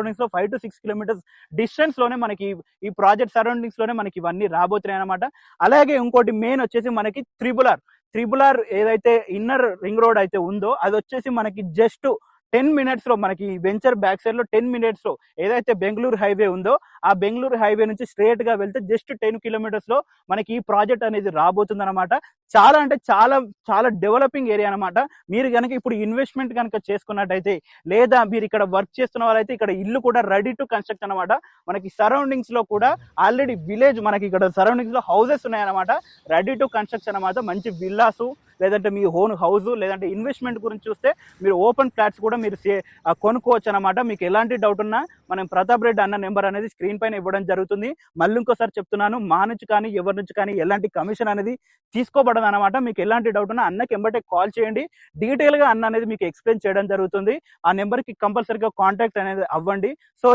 Surroundings లో 5 to 6 kilometres distance లోనే మనకి ఈ ప్రాజెక్ట్ సరౌండింగ్స్ లోనే మనకి ఇవన్నీ రాబోతున్నాయి అనమాట. అలాగే ఇంకోటి మెయిన్ వచ్చేసి మనకి త్రిబుల్ ఆర్ ఏదైతే ఇన్నర్ రింగ్ రోడ్ అయితే ఉందో అది వచ్చేసి మనకి జస్ట్ 10 minutes లో మనకి వెంచర్ బ్యాక్ సైడ్ లో 10 minutes లో ఏదైతే బెంగళూరు హైవే ఉందో ఆ బెంగళూరు హైవే నుంచి స్ట్రేట్ గా వెళ్తే జస్ట్ 10 kilometers లో మనకి ఈ ప్రాజెక్ట్ అనేది రాబోతుంది అనమాట. చాలా అంటే చాలా చాలా డెవలపింగ్ ఏరియా అనమాట. మీరు కనుక ఇప్పుడు ఇన్వెస్ట్మెంట్ కనుక చేసుకున్నట్టయితే లేదా మీరు ఇక్కడ వర్క్ చేస్తున్న వాళ్ళైతే ఇక్కడ ఇల్లు కూడా రెడీ టు కన్స్ట్రక్ట్ అనమాట. మనకి సరౌండింగ్స్ లో కూడా ఆల్రెడీ విలేజ్ మనకి ఇక్కడ సరౌండింగ్స్ లో హౌసెస్ ఉన్నాయన్నమాట, రెడీ టు కన్స్ట్రక్ట్ అనమాట. మంచి విల్లాసు లేదంటే మీ ఓన్ హౌస్ లేదంటే ఇన్వెస్ట్మెంట్ గురించి చూస్తే మీరు ఓపెన్ ఫ్లాట్స్ కూడా మీరు కొనుక్కోవచ్చు అనమాట. మీకు ఎలాంటి డౌట్ ఉన్నా మనం ప్రతాప్ రెడ్డి అన్న నెంబర్ అనేది స్క్రీన్ పైన ఇవ్వడం జరుగుతుంది. మళ్ళీ ఇంకోసారి చెప్తున్నాను, మా నుంచి కానీ ఎవరి నుంచి కానీ ఎలాంటి కమిషన్ అనేది తీసుకోబడదు అనమాట. మీకు ఎలాంటి డౌట్ ఉన్నా అన్నకి ఎంబటే కాల్ చేయండి, డీటెయిల్ గా అన్న అనేది మీకు ఎక్స్ప్లెయిన్ చేయడం జరుగుతుంది. ఆ నెంబర్ కి కంపల్సరీగా కాంటాక్ట్ అనేది అవ్వండి. సో